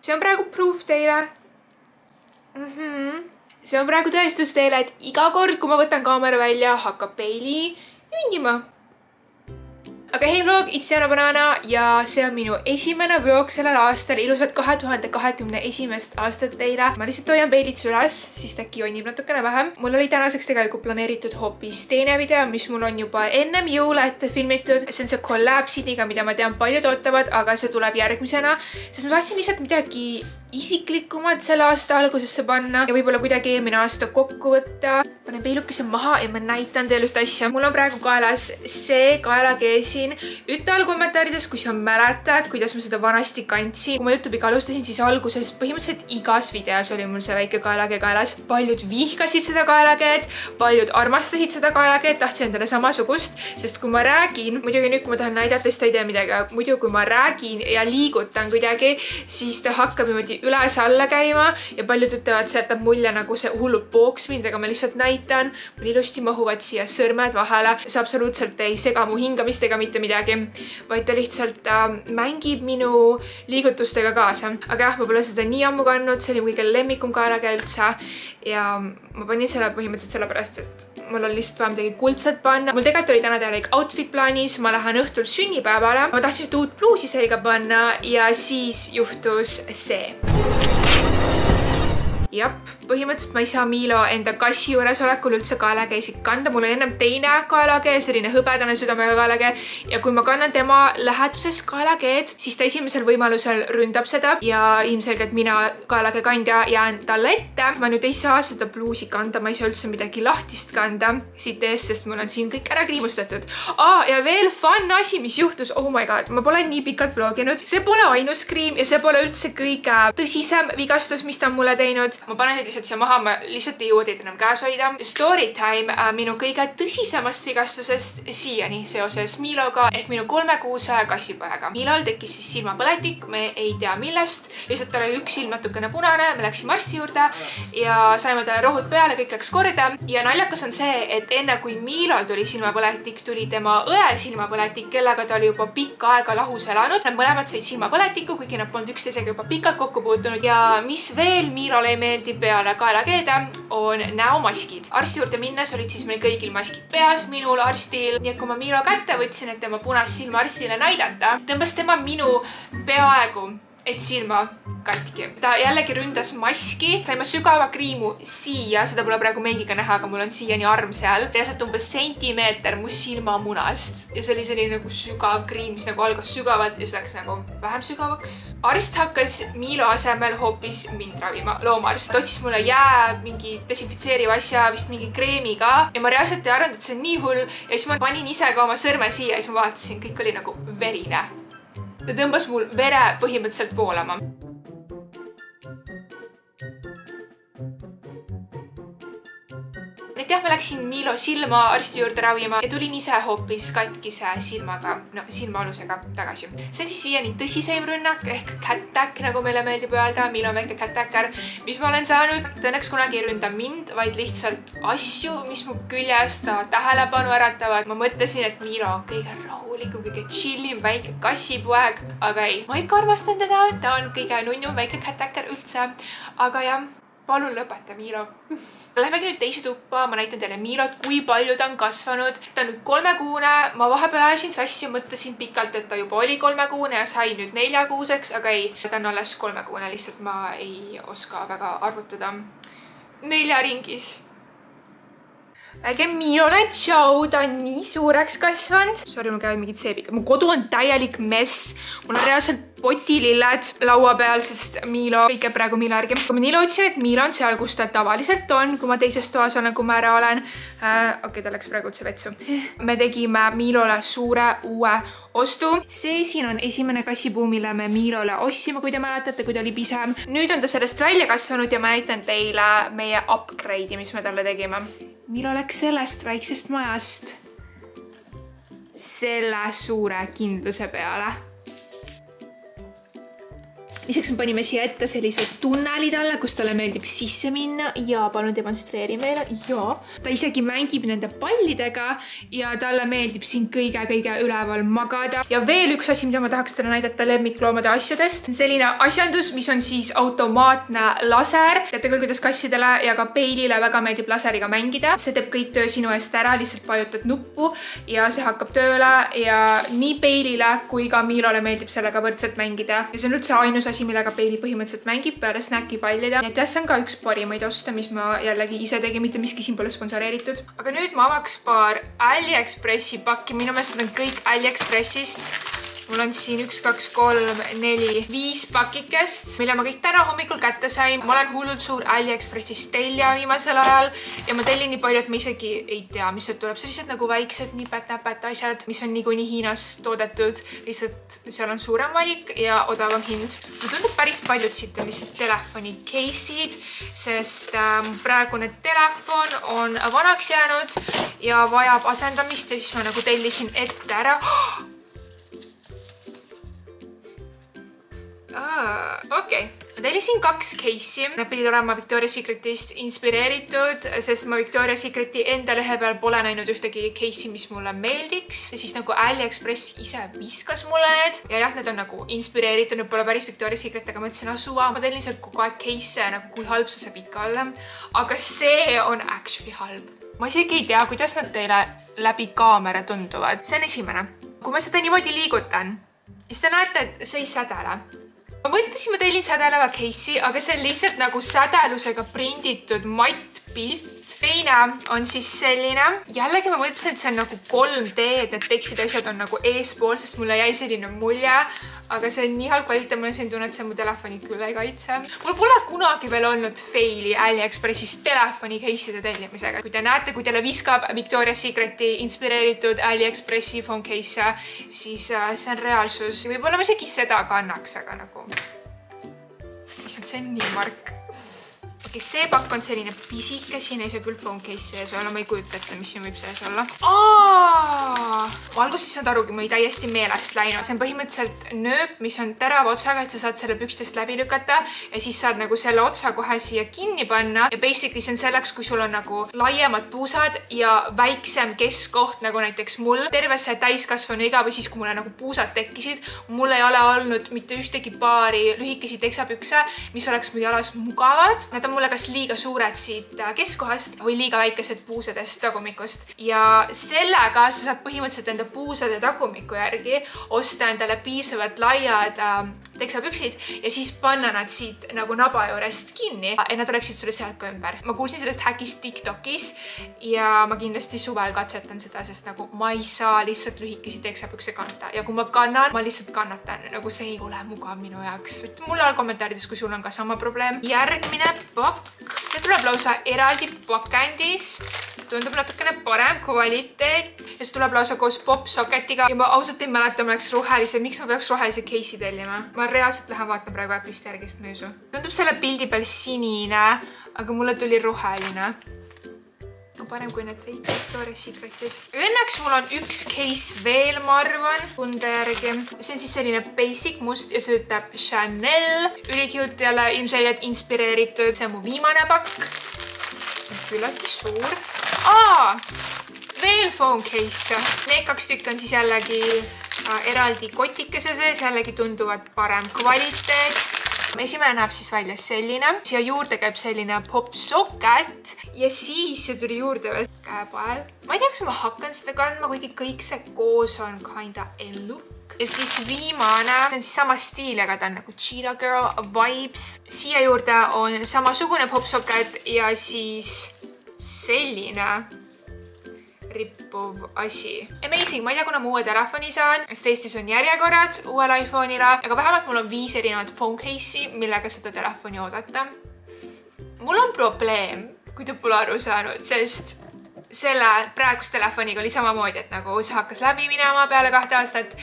see on praegu proof teile. See on praegu tõestus teile, et iga kord, kui ma võtan kaamera välja, hakkab Bailey jõndima. Aga hei vlog, it's Jana Banana ja see on minu esimene vlog sellel aastal. Ilusat 2021. aastat teile. Ma lihtsalt hoian Baileyd süles, siis ta äkki jonnib natukene vähem. Mul oli tänaseks tegelikult planeeritud hoopis teine video, mis mul on juba ennem jõule ette filmitud. See on see collab CD-ga, mida ma tean paljud ootavad, aga see tuleb järgmisena. Sest ma tahtsin lihtsalt midagi isiklikumat selle aasta algusesse panna ja võib-olla kuidagi eelmine aasta kokku võtta. Panen peilukese maha ja ma näitan teile ühte asja. Mul on praegu kaelas see kaelakee siin. Ütle all kommentaarides, kui sa mäletad, kuidas ma seda vanasti kandsin. Kui ma YouTube'iga alustasin, siis alguses põhimõtteliselt igas videos oli mul see väike kaelakee kaelas. Paljud vihkasid seda kaelakeed, paljud armastasid seda kaelakeed, tahtsin endale samasugust, sest kui ma räägin, muidugi nüüd, kui ma tahan näidata, siis ta ei tee midagi, aga muidu kui ma räägin ja liigutan kuidagi, siis ta hakkab niimoodi üles-alla käima ja paljud ütlevad, see jätab mulje nagu see hullult pooks mind, aga ma lihtsalt näitan. Mul ilusti mahuvad siia sõrmed vahele. See absoluutselt ei sega mu hingamist ega mitte midagi, vaid ta lihtsalt mängib minu liigutustega kaasa. Aga jah, ma pole seda nii ammu kandnud, see oli mu kõige lemmikum kaelakee üldse ja ma panin selle põhimõtteliselt sellepärast, et mul on lihtsalt vaja midagi kuldset panna. Mul tegelikult oli täna teha outfit plaanis, ma lähen õhtul sünnipäevale. Ma tahtsin uut pluusi selga panna ja siis juhtus see. Jap, põhimõtteliselt ma ei saa Milo enda kassi juures olekul üldse kaelakeesid kanda. Mul on ennem teine kaelakee, selline hõbedane südamega kaelakee ja kui ma kannan tema läheduses kaelakeed, siis ta esimesel võimalusel ründab seda ja ilmselgelt mina kaelakee kandja jään talle ette. Ma nüüd ei saa seda pluusi kanda, ma ei saa üldse midagi lahtist kanda siit eest, sest mul on siin kõik ära kriimustatud. Ja veel fun asi, mis juhtus, oh my god, ma pole nii pikalt vloginud. See pole ainus kriim ja see pole üldse kõige tõsisem vigastus, mis ta on mulle teinud. Ma panen nüüd lihtsalt siia maha, ma lihtsalt ei jõua teid enam käes hoida. Story time minu kõige tõsisemast vigastusest siiani seoses Miloga ehk minu 3-kuuse kassipojaga. Milol tekkis siis silmapõletik, me ei tea millest. Lihtsalt tal oli üks silm natukene punane, me läksime arsti juurde ja saime talle rohud peale, kõik läks korda. Ja naljakas on see, et enne kui Milol tuli silmapõletik, tuli tema õel silmapõletik, kellega ta oli juba pikka aega lahus elanud. Nad mõlemad said silmapõletiku, kuigi nad polnud üksteisega juba pikalt kokku puutunud. Ja mis veel Milol ei meeldi peale kaelakeede on näomaskid. Arsti juurde minnes olid siis meil kõigil maskid peas, minul, arstil. Nii et kui ma Milo kätte võtsin, et tema punast silma arstile näidata, tõmbas tema minu peaaegu et silma katki. Ta jällegi ründas maski, saime sügava kriimu siia, seda pole praegu meigiga näha, aga mul on siiani arm seal. Reaalselt umbes sentimeeter mu silmamunast ja see oli selline nagu sügav kriim, mis nagu algas sügavalt ja siis läks nagu vähem sügavaks. Arst hakkas Milo asemel hoopis mind ravima, loomaarst. Ta otsis mulle mingi desinfitseeriva asja, vist mingi kreemiga ja ma reaalselt ei arvanud, et see on nii hull ja siis ma panin ise ka oma sõrme siia ja siis ma vaatasin, kõik oli nagu verine. Ta tõmbas mul vere põhimõtteliselt voolama. Nüüd jah, ma läksin Milo silma arsti juurde ravima ja tulin ise hoopis katkise silmaga, silmaalusega tagasi. See on siis siiani tõsiseim rünnak ehk kättäkk, nagu meile meeldib öelda. Milo on väike kättäkkar, mis ma olen saanud. Ta õnneks kunagi ei ründa mind, vaid lihtsalt asju, mis mu küljest tähelepanu äratavad. Ma mõtlesin, et Milo on kõige rahulikum, kõige chillim, väike kassipoeg, aga ei. Ma ikka armastan teda, ta on kõige nunnum väike kättäkkar üldse, aga jah. Palun lõpeta, Milo. Lähemegi nüüd teise tuppa, ma näitan teile Milot, kui palju ta on kasvanud. Ta on nüüd 3-kuune, ma vahepeal ajasin sassi ja mõtlesin pikalt, et ta juba oli 3-kuune ja sai nüüd 4-kuuseks, aga ei, ta on alles 3-kuune, lihtsalt ma ei oska väga arvutada. 4 ringis. Väike Milole, tšau, ta on nii suureks kasvanud. Sorry, mul käivad mingid seebikad. Mu kodu on täielik mess. Mul on reaalselt potililled laua peal, sest Milo kõike praegu Milo järgi. Kui ma nii lootsin, et Milo on seal, kus ta tavaliselt on, kui ma teises toas olen, kui ma ära olen. Okei, ta läks praegu üldse vetsu. Me tegime Milole suure uue ostu. See siin on esimene kassipuu, mille me Milole ostsime, kui te mäletate, kui ta oli pisem. Nüüd on ta sellest välja kasvanud ja ma näitan teile meie upgrade'i, mis me talle tegime. Milo läks sellest väiksest majast selle suure kindluse peale. Lisaks me panime siia ette sellised tunnelid alla, kus talle meeldib sisse minna ja palun demonstreeri meile. Ja ta isegi mängib nende pallidega ja talle meeldib siin kõige üleval magada. Ja veel üks asi, mida ma tahaks teile näidata lemmikloomade asjadest. Selline asjandus, mis on siis automaatne laser. Teate küll, kuidas kassidele ja ka peilile väga meeldib laseriga mängida. See teeb kõik töö sinu eest ära, lihtsalt vajutad nuppu ja see hakkab tööle ja nii peilile kui ka Milole meeldib sellega võrdselt mängida. Ja see on üldse ainus asi, millega peili põhimõtteliselt mängib peale snäkipallide. Nii et jah, see on ka üks parimaid osta, mis ma jällegi ise tegin, mitte miski siin pole sponsoreeritud. Aga nüüd ma avaks paar AliExpressi pakki. Minu meelest need on kõik AliExpressist. Mul on siin 1, 2, 3, 4, 5 pakikest, mille ma kõik täna hommikul kätte sain. Ma olen hullult suur AliExpressist tellija viimasel ajal ja ma tellin nii palju, et ma isegi ei tea, mis see tuleb. See lihtsalt nagu väiksed nipet-näpet asjad, mis on niikuinii Hiinas toodetud. Lihtsalt seal on suurem valik ja odavam hind. Mulle tundub päris paljud siit on lihtsalt telefoni case'id, sest praegune telefon on vanaks jäänud ja vajab asendamist ja siis ma nagu tellisin ette ära. Okei. Ma tellisin 2 case'i. Nad pidid olema Victoria's Secretist inspireeritud, sest ma Victoria's Secreti enda lehe peal pole näinud ühtegi case'i, mis mulle meeldiks. Ja siis nagu AliExpress ise viskas mulle need. Ja jah, need on nagu inspireeritud, need pole päris Victoria's Secret, aga ma ütlesin, suva, ma tellin sealt kogu aeg case'e, nagu kui halb see saab ikka olla. Aga see on actually halb. Ma isegi ei tea, kuidas nad teile läbi kaamera tunduvad. See on esimene. Kui ma seda niimoodi liigutan, siis te näete, et see ei sädele. Ma mõtlesin, ma tellin sädeleva case'i, aga see on lihtsalt nagu sädelusega prinditud mattpilt. Teine on siis selline. Jällegi ma mõtlesin, et see on nagu 3D, et need tekstid asjad on nagu eespool, sest mulle jäi selline mulje. Aga see on nii halb kvaliteet, mulle siin tunne, et see mu telefoni küll ei kaitse. Mul pole kunagi veel olnud faili AliExpressis telefoni case'ide tellimisega. Kui te näete, kui teile viskab Victoria's Secreti inspireeritud AliExpressi phone case'e, siis see on reaalsus. Võib-olla ma isegi seda kannaks väga nagu. Lihtsalt see on nii mark. Okei, see pakk on selline pisike, siin ei saa küll phone case sees olla, ma ei kujuta ette, mis siin võib sees olla. Ma alguses ei saanud arugi, ma ei täiesti meelest läinud. See on põhimõtteliselt nööp, mis on terava otsaga, et sa saad selle pükstest läbi lükata ja siis saad nagu selle otsa kohe siia kinni panna. Ja basically see on selleks, kui sul on nagu laiemad puusad ja väiksem keskkoht, nagu näiteks mul. Terve see täiskasvanu iga või siis, kui mulle nagu puusad tekkisid, mul ei ole olnud mitte ühtegi paari lühikesi teksapükse, mis oleks mu jalas mugavad. Nad on mulle kas liiga suured siit keskkohast või liiga väikesed puusadest tagumikust. Ja sellega sa saad põhimõtteliselt enda puusade tagumiku järgi osta endale piisavalt laiad teksapüksid ja siis panna nad siit nagu naba juurest kinni, et nad oleksid sulle selka ümber. Ma kuulsin sellest häkist TikTokis ja ma kindlasti suvel katsetan seda, sest nagu ma ei saa lihtsalt lühikesi teksapükse kanda. Ja kui ma kannan, ma lihtsalt kannatan. Nagu see ei ole mugav minu jaoks. Ütle mulle all kommentaarides, kui sul on ka sama probleem. Järgmine pakk. See tuleb lausa eraldi pakendis. Tundub natukene parem kvaliteet. Ja see tuleb lausa koos popsocketiga. Ja ma ausalt ei mäleta, ma oleks rohelise. Miks ma peaks rohelise case'i tellima? Ma reaalselt lähen vaatan praegu äpist järgist mõjusu. Tundub selle pildi peal sinine, aga mulle tuli roheline. Parem kui need Victoria's Secretid. Õnneks mul on üks case veel, ma arvan, tunda järgi. See on siis selline basic must ja see ütleb Chanel. Ülicute jälle ilmselgelt inspireeritud. See on mu viimane pakk. See on küllaltki suur. Veel phone case. Need 2 tükki on siis jällegi eraldi kotikese sees. Jällegi tunduvad parem kvaliteet. Esimene näeb siis välja selline. Siia juurde käib selline popsocket ja siis see tuli juurde käepael. Ma ei tea, kas ma hakkan seda kandma, kuigi kõik see koos on kinda a look. Ja siis viimane, see on siis sama stiil, aga ta on nagu Cheetah Girl vibes. Siia juurde on samasugune popsocket ja siis selline rippuv asi. Amazing, ma ei tea, kuna ma uue telefoni saan, sest Eestis on järjekorrad uuel iPhone'ile, aga vähemalt mul on 5 erinevat phone case'i, millega seda telefoni oodata. Mul on probleem, kui te pole aru saanud, sest selle praegust telefoniga oli samamoodi, et nagu see hakkas läbi minema peale 2 aastat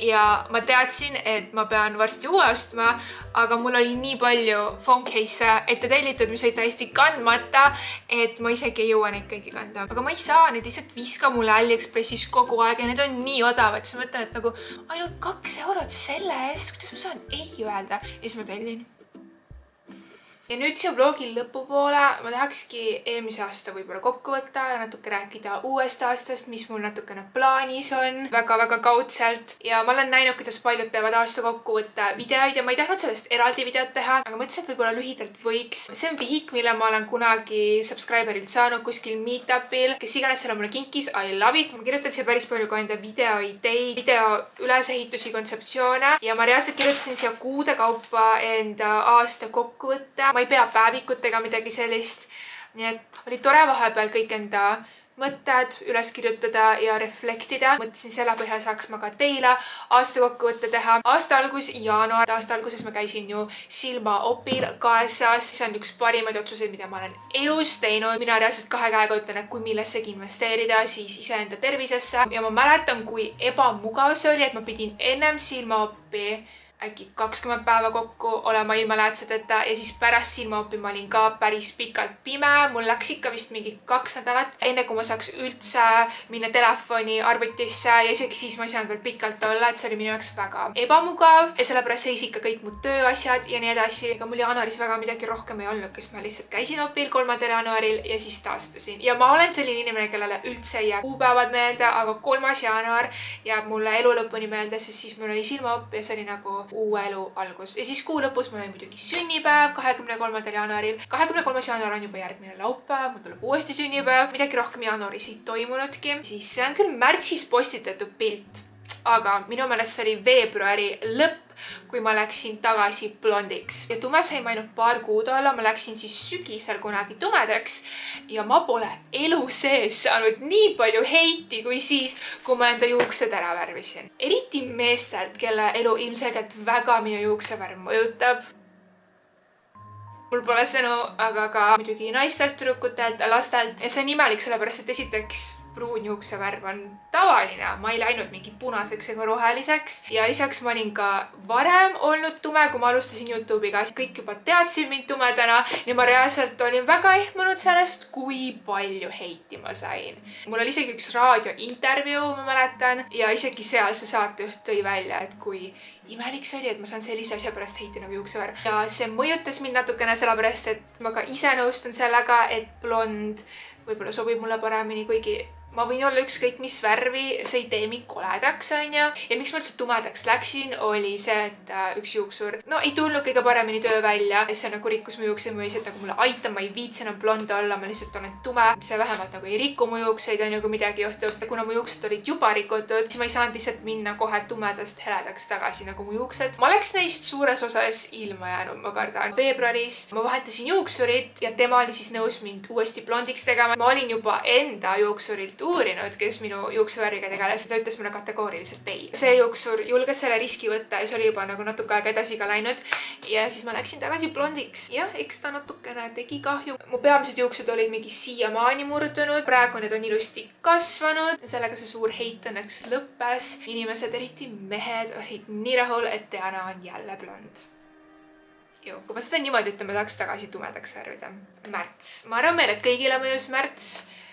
ja ma teadsin, et ma pean varsti uue ostma, aga mul oli nii palju phone case'e ette tellitud, mis olid täiesti kandmata, et ma isegi ei jõua neid kõiki kanda. Aga ma ei saa, need lihtsalt viska mulle AliExpressis kogu aeg ja need on nii odavad, siis ma mõtlen, et nagu ainult 2 eurot selle eest, kuidas ma saan ei öelda ja siis ma tellin. Ja nüüd siia vlogi lõpupoole ma tahakski eelmise aasta võib-olla kokku võtta ja natuke rääkida uuest aastast, mis mul natukene plaanis on, väga-väga kaudselt. Ja ma olen näinud, kuidas paljud teevad aasta kokkuvõtte videoid ja ma ei tahtnud sellest eraldi videot teha, aga mõtlesin, et võib-olla lühidalt võiks. See on vihik, mille ma olen kunagi subscriberilt saanud kuskil meetupil, kes iganes selle mulle kinkis, I love it. Ma kirjutan siia päris palju ka enda videoideid, video ülesehitusi, kontseptsioone ja ma reaalselt kirjutasin siia kuude kaupa enda aasta kokkuvõtte. Ma ei pea päevikutega midagi sellist, nii et oli tore vahepeal kõik enda mõtted üles kirjutada ja reflektida. Mõtlesin selle põhjal saaks ma ka teile aasta kokkuvõtte teha. Aasta algus, jaanuar, aasta alguses ma käisin ju silmaopil kaasas. See on üks parimaid otsuseid, mida ma olen elus teinud. Mina reaalselt 2 käega ütlen, et kui millessegi investeerida, siis iseenda tervisesse. Ja ma mäletan, kui ebamugav see oli, et ma pidin ennem silmaopi äkki 20 päeva kokku olema ilma läätsedeta ja siis pärast silmaopi ma olin ka päris pikalt pime. Mul läks ikka vist mingi 2 nädalat, enne kui ma saaks üldse minna telefoni arvutisse ja isegi siis ma ei saanud veel pikalt olla, et see oli minu jaoks väga ebamugav ja sellepärast seis ikka kõik mu tööasjad ja nii edasi. Ega mul jaanuaris väga midagi rohkem ei olnud, kes ma lihtsalt käisin opil 3. jaanuaril ja siis taastusin. Ja ma olen selline inimene, kellele üldse ei jää kuupäevad meelde, aga 3. jaanuar jääb mulle elu lõpuni meelde, sest siis mul oli silmaop ja see oli nagu uue elu algus. Ja siis kuu lõpus mul oli muidugi sünnipäev 23. jaanuaril. 23. jaanuar on juba järgmine laupäev, mul tuleb uuesti sünnipäev. Midagi rohkem jaanuaris ei toimunudki. Siis see on küll märtsis postitatud pilt, aga minu meelest see oli veebruari lõpp, kui ma läksin tagasi blondiks. Ja tume sai ma ainult paar kuud olla, ma läksin siis sügisel kunagi tumedaks ja ma pole elu sees saanud nii palju heiti kui siis, kui ma enda juuksed ära värvisin. Eriti meestelt, kelle elu ilmselgelt väga minu juuksevärv mõjutab. Mul pole sõnu, aga ka muidugi naistelt, tüdrukutelt, lastelt ja see on imelik, sellepärast et esiteks pruun juuksevärv on tavaline, ma ei läinud mingi punaseks ega roheliseks ja lisaks ma olin ka varem olnud tume, kui ma alustasin YouTube'iga. Kõik juba teadsid mind tumedana ja ma reaalselt olin väga ehmunud sellest, kui palju heiti ma sain. Mul oli isegi üks raadiointervjuu, ma mäletan, ja isegi seal see saatejuht tõi välja, et kui imelik see oli, et ma saan sellise asja pärast heiti nagu juuksevärv. Ja see mõjutas mind natukene sellepärast, et ma ka ise nõustun sellega, et blond võib-olla sobib mulle paremini, kuigi ma võin olla ükskõik mis värvi, see ei tee mind koledaks, on ju. Ja miks ma üldse tumedaks läksin, oli see, et üks juuksur ei tulnud kõige paremini töö välja. See nagu rikkus mu juukseid, ma lihtsalt nagu mulle aitab, ma ei viitsi enam blond olla, ma lihtsalt olen tume. See vähemalt nagu ei riku mu juukseid, on ju, kui midagi juhtub. Kuna mu juuksed olid juba rikutud, siis ma ei saanud lihtsalt minna kohe tumedast heledaks tagasi nagu mu juuksed. Ma oleks neist suures osas ilma jäänud, ma kardan. Veebruaris ma vahetasin juuksurit ja tema oli siis nõus mind uuesti blondiks tegema. Ma olin juba enda juuksurilt uurinud, kes minu juuksevärviga tegeles. Ta ütles mulle kategooriliselt ei. See juuksur julges selle riski võtta ja see oli juba nagu natuke aega edasi ka läinud. Ja siis ma läksin tagasi blondiks. Ja eks ta natukene tegi kahju. Mu peamised juuksed olid mingi siiamaani murdunud. Praegu need on ilusti kasvanud. Sellega see suur heit õnneks lõppes. Inimesed, eriti mehed, olid nii rahul, et Diana on jälle blond. Kui ma seda niimoodi ütlen, ma tahaks tagasi tumedaks värvida. Märts. Ma arvan meile kõigile mõjus märts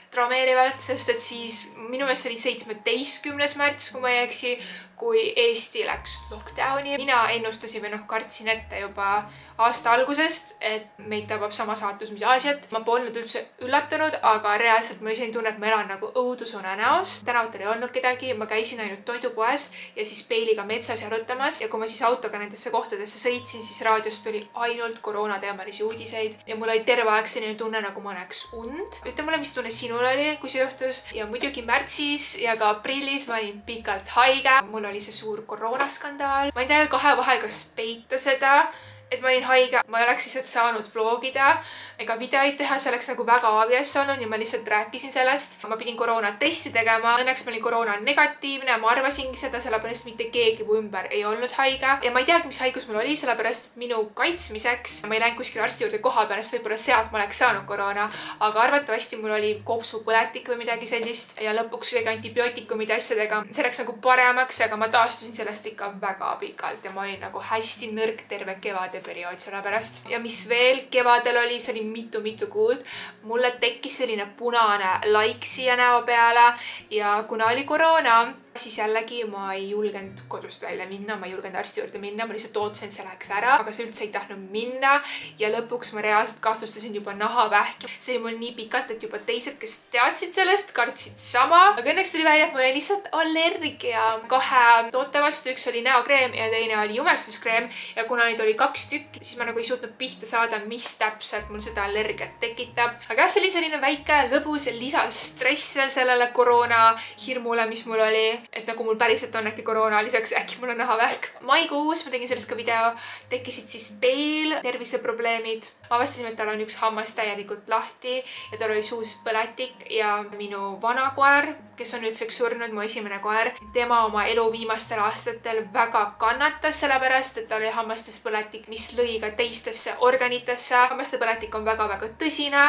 traumeerivalt, sest et siis minu meelest oli 17. märts, kui ma ei eksi, kui Eesti läks lockdowni. Mina ennustasin või kartsin ette juba aasta algusest, et meid tabab sama saatus, mis Aasiat. Ma polnud üldse üllatunud, aga reaalselt ma selline tunne, et ma elan nagu õudusune-näos. Tänavatel ei olnud kedagi, ma käisin ainult toidupoes ja siis peiliga metsas jalutamas. Ja kui ma siis autoga nendesse kohtadesse sõitsin, siis raadiost tuli ainult koroonateemalisi uudiseid. Ja mul oli terve aeg selline tunne, nagu ma näeks und. Ütle mulle, mis tunne sinul oli, kui see juhtus. Ja muidugi märtsis ja ka aprillis ma olin pikalt haige. Mul oli see suur koroonaskandaal. Ma ei tea 2 vahel, kas peita seda et ma olin haige, ma ei oleks lihtsalt saanud vlogida ega videoid teha, see oleks nagu väga obvious olnud ja ma lihtsalt rääkisin sellest. Ma pidin koroonatesti tegema, õnneks ma olin koroona negatiivne, ma arvasingi seda, sellepärast mitte keegi mu ümber ei olnud haige ja ma ei teagi, mis haigus mul oli, sellepärast minu kaitsmiseks ma ei läinud kuskile arsti juurde koha peal, sest võib-olla sealt ma oleks saanud koroona, aga arvatavasti mul oli kopsupõletik või midagi sellist ja lõpuks kuidagi antibiootikumide asjadega. See läks nagu paremaks, aga ma taastusin sellest ikka väga pikalt ja ma olin nagu hästi nõrk terve kevade periood selle pärast. Ja mis veel kevadel oli, see oli mitu kuud, mulle tekkis selline punane laik siia näo peale ja kuna oli koroona, siis jällegi ma ei julgenud kodust välja minna, ma ei julgenud arsti juurde minna, ma lihtsalt ootasin, et see läheks ära, aga see üldse ei tahtnud minna ja lõpuks ma reaalselt kahtlustasin juba nahavähki. See oli mul nii pikalt, et juba teised, kes teadsid sellest, kartsid sama. Aga õnneks tuli välja, et mul oli lihtsalt allergia 2 toote vastu, üks oli näokreem ja teine oli jumestuskreem ja kuna neid oli 2 tükki, siis ma nagu ei suutnud pihta saada, mis täpselt mul seda allergiat tekitab. Aga jah, see oli selline väike lõbus lisastress veel sellele koroona hirmule, mis mul oli. Et nagu mul päriselt on äkki koroona, lisaks äkki mul on nahavähk. Maikuus ma tegin sellest ka video, tekkisid siis veel terviseprobleemid. Avastasime, et tal on üks hammas täielikult lahti ja tal oli suus põletik ja minu vana koer, kes on nüüdseks surnud, mu esimene koer, tema oma elu viimastel aastatel väga kannatas sellepärast, et tal oli hammastes põletik, mis lõi ka teistesse organitesse. Hammaste põletik on väga tõsine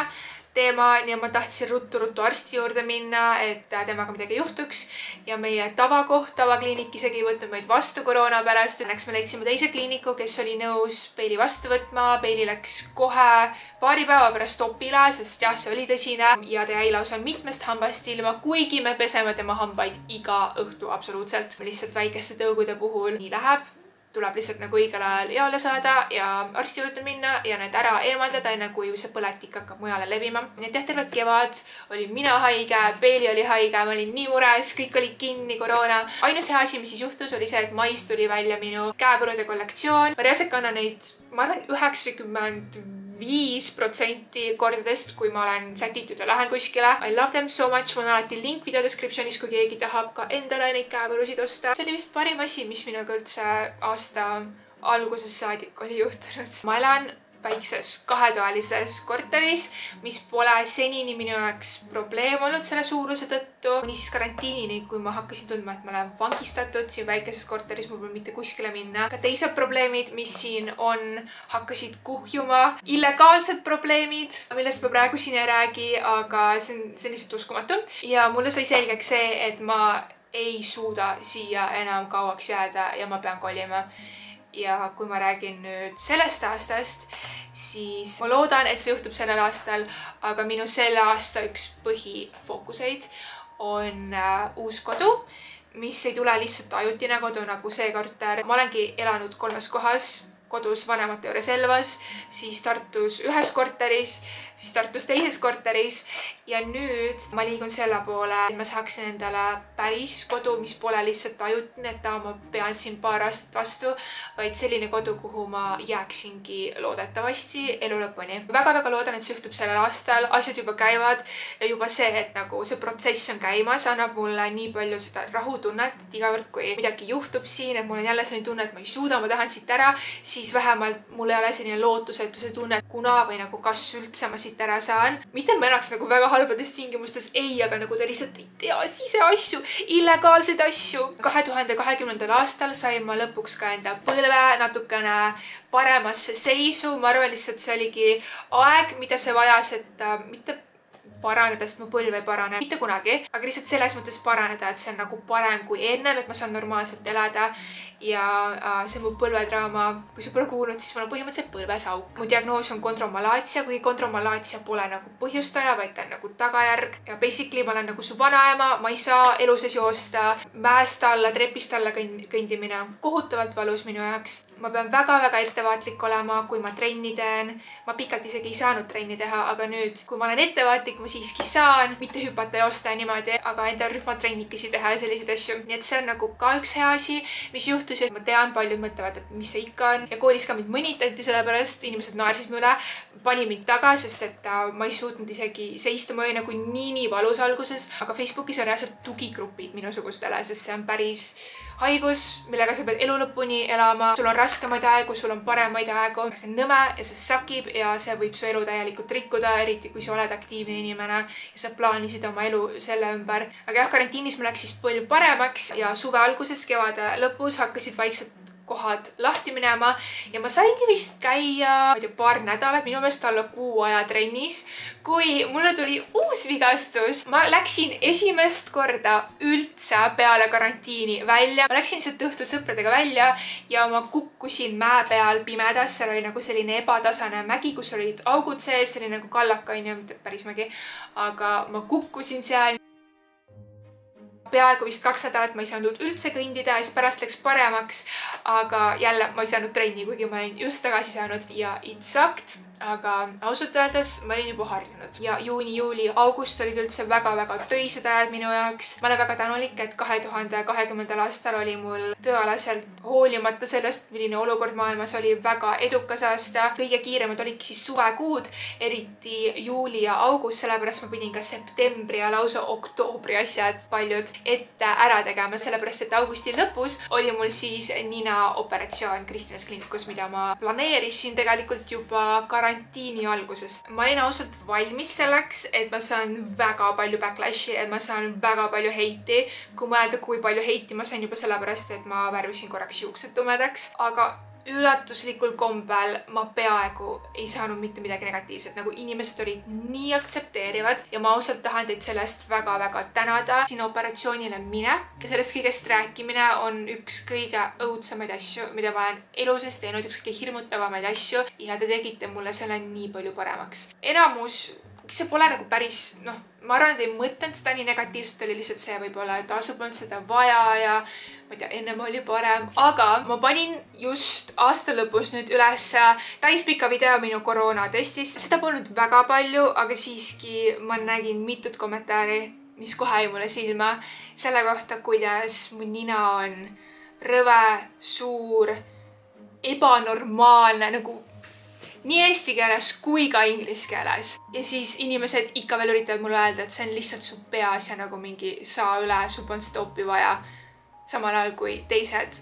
teema, nii ma tahtsin ruttu arsti juurde minna, et temaga midagi juhtuks ja meie tavakliinik isegi ei võtnud meid vastu koroona pärast. Õnneks me leidsime teise kliiniku, kes oli nõus Peili vastu võtma. Peili läks kohe paari päeva pärast opile, sest jah, see oli tõsine ja ta jäi lausa mitmest hambast ilma, kuigi me peseme tema hambaid iga õhtu absoluutselt. Lihtsalt väikeste tõugude puhul nii läheb. Tuleb lihtsalt nagu õigel ajal jaole saada ja arsti juurde minna ja need ära eemaldada, enne kui see põletik hakkab mujale levima. Nii et jah, terve kevad olin mina haige, Peili oli haige, ma olin nii mures, kõik oli kinni, koroona. Ainus hea asi, mis siis juhtus, oli see, et mais tuli välja minu käepurude kollektsioon. Ma reaalselt kannan neid, ma arvan, 95% kordadest, kui ma olen sätitud ja lähen kuskile. I love them so much, mul on alati link video descriptionis, kui keegi tahab ka endale neid käepurusid osta. See oli vist parim asi, mis minuga üldse aasta alguses saadik oli juhtunud. Ma elan väikses 2-toalises korteris, mis pole senini minu jaoks probleem olnud selle suuruse tõttu. Kuni siis karantiinini, kui ma hakkasin tundma, et ma olen vangistatud siin väikeses korteris, mul pole mitte kuskile minna. Ka teised probleemid, mis siin on, hakkasid kuhjuma. Illegaalsed probleemid, millest ma praegu siin ei räägi, aga see on lihtsalt uskumatu. Ja mulle sai selgeks see, et ma ei suuda siia enam kauaks jääda ja ma pean kolima. Ja kui ma räägin nüüd sellest aastast, siis ma loodan, et see juhtub sellel aastal, aga minu selle aasta üks põhifookuseid on uus kodu, mis ei tule lihtsalt ajutine kodu nagu see korter. Ma olengi elanud 3 kohas, kodus vanemate juures Elvas, siis Tartus ühes korteris, siis Tartus teises korteris ja nüüd ma liigun selle poole, et ma saaksin endale päris kodu, mis pole lihtsalt ajutine, et ma pean siin paar aastat vastu, vaid selline kodu, kuhu ma jääksingi loodetavasti elu lõpuni. Väga loodan, et see juhtub sellel aastal, asjad juba käivad ja juba see, et nagu see protsess on käimas, annab mulle nii palju seda rahutunnet, et iga kord, kui midagi juhtub siin, et mul on jälle selline tunne, et ma ei suuda, ma tahan siit ära, siis vähemalt mul ei ole selline lootusetuse tunne, kuna või nagu kas üldse ma siit ära saan. Mitte ma elaks nagu väga halbades tingimustes, ei, aga nagu ta lihtsalt ei tea siseasju, illegaalseid asju. 2020. aastal sain ma lõpuks ka enda põlve natukene paremasse seisu. Ma arvan lihtsalt see oligi aeg, mida see vajas, et mitte paraneda, sest mu põlv ei parane mitte kunagi, aga lihtsalt selles mõttes paraneda, et see on nagu parem kui ennem, et ma saan normaalselt elada ja see mu põlvedraama, kui sa pole kuulnud, siis mul on põhimõtteliselt põlvesauk. Mu diagnoos on kondromalaatsia, kuigi kondromalaatsia pole nagu põhjustaja, vaid ta on nagu tagajärg ja basically ma olen nagu su vanaema, ma ei saa elu sees joosta, mäest alla, trepist alla kõndimine on kohutavalt valus minu jaoks. Ma pean väga ettevaatlik olema, kui ma trenni teen. Ma pikalt isegi ei saanud trenni teha, aga nüüd, kui ma olen ettevaatlik, ma siiski saan mitte hüpata, joosta ja niimoodi, aga enda rühmatrennikesi teha ja selliseid asju. Nii et see on nagu ka üks hea asi, mis juhtus, et ma tean, paljud mõtlevad, et mis see ikka on. Ja koolis ka mind mõnitati selle pärast, inimesed naersid mu üle, pani mind taga, sest et ma ei suutnud isegi seista, ma olin nagu nii valus alguses, aga Facebookis on reaalselt tugigrupid minusugustele, sest see on päris haigus, millega sa pead elu lõpuni elama, sul on raskemaid aegu, sul on paremaid aegu, see on nõme ja see sakib ja see võib su elu täielikult rikkuda, eriti kui sa oled aktiivne inimene ja sa plaanisid oma elu selle ümber. Aga jah, karantiinis mul läks siis palju paremaks ja suve alguses, kevade lõpus hakkasid vaikselt kohad lahti minema ja ma saingi vist käia, ma ei tea, paar nädalat, minu meelest alla kuu aja trennis, kui mulle tuli uus vigastus. Ma läksin esimest korda üldse peale karantiini välja. Ma läksin lihtsalt õhtul sõpradega välja ja ma kukkusin mäe peal pimedas. Seal oli nagu selline ebatasane mägi, kus olid augud sees, see oli nagu kallaka, mitte päris mägi, aga ma kukkusin seal. Peaaegu vist 2 nädalat ma ei saanud üldse kõndida ja siis pärast läks paremaks, aga jälle ma ei saanud trenni, kuigi ma olin just tagasi saanud ja it sucked, aga ausalt öeldes ma olin juba harjunud. Ja juuni, juuli, august olid üldse väga-väga töised ajad minu jaoks. Ma olen väga tänulik, et 2020. aastal oli mul tööalaselt hoolimata sellest, milline olukord maailmas oli, väga edukas aasta. Kõige kiiremad olidki siis suvekuud, eriti juuli ja august, sellepärast ma pidin ka septembri ja lausa oktoobri asjad paljud ette ära tegema, sellepärast et augusti lõpus oli mul siis nina operatsioon Kristiines kliinikus, mida ma planeerisin tegelikult juba karantiini algusest. Ma olin ausalt valmis selleks, et ma saan väga palju backlashi, et ma saan väga palju heiti. Kui mõelda, kui palju heiti ma sain juba sellepärast, et ma värvisin korraks juuksed tumedaks, aga üllatuslikul kombel ma peaaegu ei saanud mitte midagi negatiivset, nagu inimesed olid nii aktsepteerivad ja ma ausalt tahan teid sellest väga-väga tänada. Sinna operatsioonile minek ja sellest kõigest rääkimine on üks kõige õudsemaid asju, mida ma olen elu sees teinud, üks kõige hirmutavamaid asju ja te tegite mulle selle nii palju paremaks. Enamus, see pole nagu päris, ma arvan, et ei mõtlenud seda nii negatiivselt, oli lihtsalt see võib-olla, et sul polnud seda vaja ja ma ei tea, ennem oli parem, aga ma panin just aasta lõpus nüüd üles täispika video minu koroonatestist. Seda polnud väga palju, aga siiski ma nägin mitut kommentaari, mis kohe jäi mulle silma selle kohta, kuidas mu nina on rõve, suur, ebanormaalne, nagu nii eesti keeles kui ka inglise keeles. Ja siis inimesed ikka veel üritavad mulle öelda, et see on lihtsalt su peas ja nagu mingi saa üle, sul polnud seda oppi vaja. Samal ajal kui teised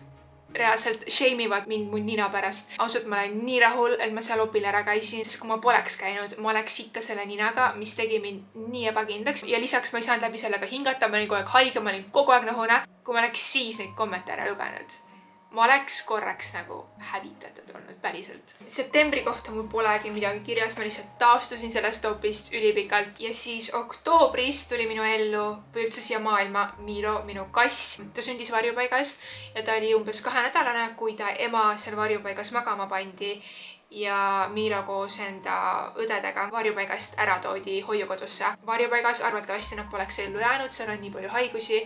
reaalselt shame'ivad mind mu nina pärast. Ausalt, ma olen nii rahul, et ma seal opil ära käisin, sest kui ma poleks käinud, ma oleks ikka selle ninaga, mis tegi mind nii ebakindlaks. Ja lisaks ma ei saanud läbi sellega hingata, ma olin kogu aeg haige, ma olin kogu aeg nahune. Kui ma oleks siis neid kommentaare lugenud, ma oleks korraks nagu hävitatud olnud päriselt. Septembri kohta mul polegi midagi kirjas, ma lihtsalt taastusin sellest opist ülipikalt ja siis oktoobris tuli minu ellu või üldse siia maailma Milo, minu kass. Ta sündis varjupaigas ja ta oli umbes 2-nädalane, kui ta ema seal varjupaigas magama pandi ja Milo koos enda õdedega varjupaigast ära toodi hoiukodusse. Varjupaigas arvatavasti nad poleks ellu jäänud, seal on nii palju haigusi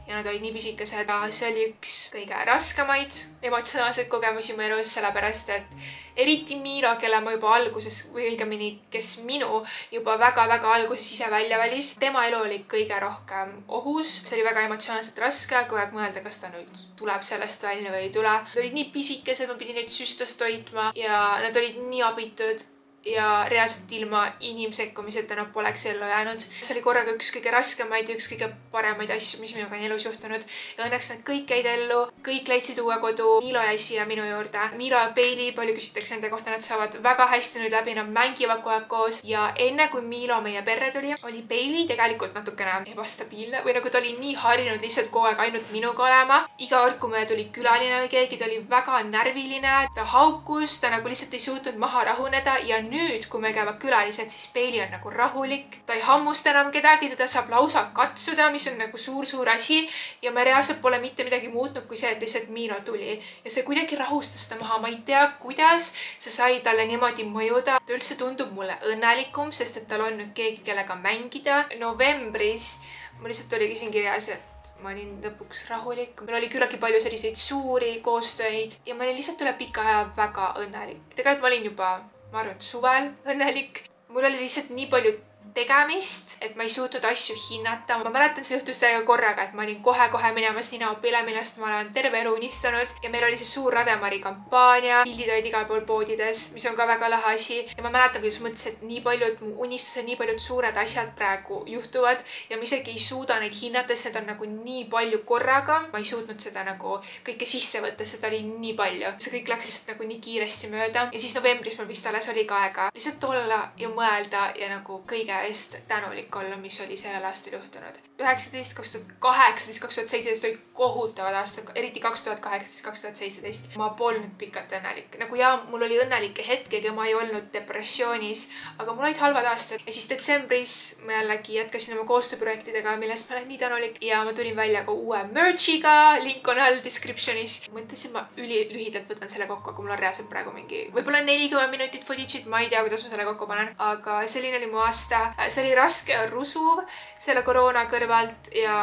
ja nad olid nii pisikesed. See oli üks kõige raskemaid emotsionaalseid kogemusi mu elus, sellepärast et eriti Milo, kelle ma juba alguses või õigemini, kes minu juba väga-väga alguses ise välja välis. Tema elu oli kõige rohkem ohus. See oli väga emotsionaalselt raske, kogu aeg mõelda, kas ta nüüd tuleb sellest välja või ei tule. Nad olid nii pisikesed, ma pidin neid süstast hoidma ja nad olid nii abitud ja reaalselt ilma inimsekkumiseta nad poleks ellu jäänud. See oli korraga üks kõige raskemaid ja üks kõige paremaid asju, mis minuga on elus juhtunud. Ja õnneks nad kõik jäid ellu, kõik leidsid uue kodu. Milo jäi siia minu juurde. Milo ja Bailey, palju küsitakse nende kohta, nad saavad väga hästi nüüd läbi, nad mängivad kogu aeg koos. Ja enne kui Milo meie perre tuli, oli Bailey tegelikult natukene ebastabiilne või nagu ta oli nii harjunud lihtsalt kogu aeg ainult minuga olema. Iga kord, kui me tuli külaline või keegi, ta oli väga närviline, ta haukus, ta nagu lihtsalt ei suutnud maha rahuneda ja nüüd, kui meil käivad külalised, siis Bailey on nagu rahulik. Ta ei hammusta enam kedagi, teda saab lausa katsuda, mis on nagu suur asi. Ja me reaalselt pole mitte midagi muutnud, kui see, et lihtsalt Milo tuli. Ja see kuidagi rahustas ta maha. Ma ei tea, kuidas see sai talle niimoodi mõjuda. Ta üldse tundub mulle õnnelikum, sest et tal on nüüd keegi, kellega mängida. Novembris ma lihtsalt oligi siin kirjas, et ma olin lõpuks rahulik. Meil oli küllaltki palju selliseid suuri koostöid ja ma olin lihtsalt üle pika aja väga õnnelik. Tegelikult ma olin juba, ma arvan, suvel õnnelik. Mul oli lihtsalt nii palju tegemist, et ma ei suutnud asju hinnata. Ma mäletan, see juhtus täiega korraga, et ma olin kohe minemas ninaopile, millest ma olen terve elu unistanud ja meil oli see suur Rademari kampaania, pildid olid igal pool poodides, mis on ka väga lahe asi ja ma mäletan, kuidas mõtlesin, et nii paljud mu unistused, nii paljud suured asjad praegu juhtuvad ja ma isegi ei suuda neid hinnata, sest need on nagu nii palju korraga. Ma ei suutnud seda nagu kõike sisse võtta, seda oli nii palju. See kõik läks lihtsalt nagu nii kiiresti mööda ja siis novembris mul vist alles oli ka aega lihtsalt olla ja mõelda ja nagu kõige eest tänulik olla, mis oli sellel aastal juhtunud. 19, 2018, 2017 oli kohutavad aastad, eriti 2018, 2017. Ma polnud pikalt õnnelik. Nagu jaa, mul oli õnnelikke hetkega, ma ei olnud depressioonis, aga mul olid halvad aastad. Ja siis detsembris ma jällegi jätkasin oma koostööprojektidega, millest ma olen nii tänulik ja ma tulin välja ka uue merchiga, link on all descriptionis. Mõtlesin, ma ülilühidalt võtan selle kokku, aga mul on reaalselt praegu mingi võib-olla 40 minutit footage'it, ma ei tea, kuidas ma selle kokku panen, aga selline oli mu aasta. See oli raske ja rusuv selle koroona kõrvalt ja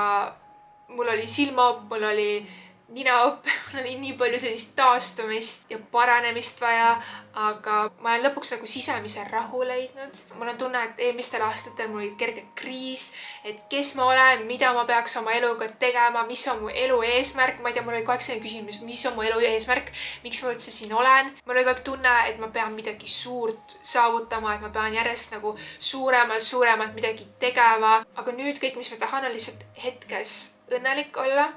mul oli silmaop, mul oli ninaop, mul oli nii palju sellist taastumist ja paranemist vaja, aga ma olen lõpuks nagu sisemise rahu leidnud. Mul on tunne, et eelmistel aastatel mul oli kerge kriis, et kes ma olen, mida ma peaks oma eluga tegema, mis on mu elu eesmärk. Ma ei tea, mul oli kogu aeg selline küsimus, mis on mu elu eesmärk, miks ma üldse siin olen. Mul oli kogu aeg tunne, et ma pean midagi suurt saavutama, et ma pean järjest nagu suuremalt midagi tegema. Aga nüüd kõik, mis ma tahan, on lihtsalt hetkes õnnelik olla,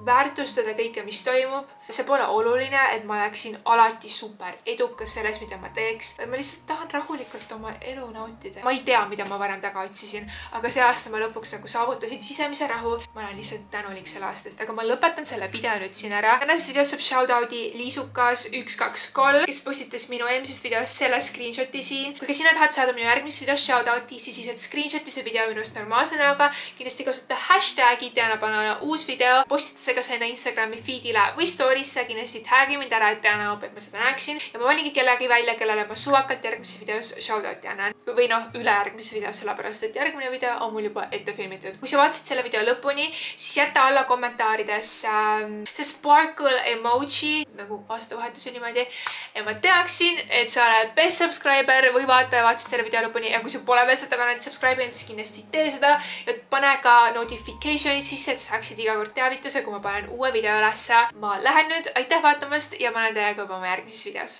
väärtustada kõike, mis toimub. See pole oluline, et ma oleksin alati super edukas selles, mida ma teeks. Ma lihtsalt tahan rahulikult oma elu nautida. Ma ei tea, mida ma varem taga otsisin, aga see aasta ma lõpuks nagu saavutasin sisemise rahu. Ma olen lihtsalt tänulik selle aastast, aga ma lõpetan selle video nüüd siin ära. Tänases videos saab shoutout'i Liisukas 123, kes postitas minu eelmisest videost selle screenshoti siin. Kui ka sina tahad saada minu järgmises videos shoutout'i, siis lihtsalt screenshoti see video minust normaalse näoga. Kindlasti kasuta hashtagi Diana uus video. Postita see kas enda Instagrami feedile või storisse, kindlasti tag'i mind ära, et Diana õpib, ma seda näeksin. Ja ma valingi kellegi välja, kellele ma suvakalt järgmises videos shoutouti annan. Või noh, ülejärgmises videos, sellepärast et järgmine video on mul juba ette filmitud. Kui sa vaatasid selle video lõpuni, siis jäta alla kommentaarides see sparkle emoji, nagu aastavahetuse niimoodi. Ja ma teaksin, et sa oled best subscriber või vaataja, vaatasid selle video lõpuni. Ja kui sa pole veel seda kanali subscribe, siis kindlasti tee seda. Ja pane ka notification'id sisse, et saaksid iga kord teavituse, kui ma panen uue video ülesse. Ma lähen nüüd, aitäh vaatamast ja ma olen teiega juba oma järgmises videos.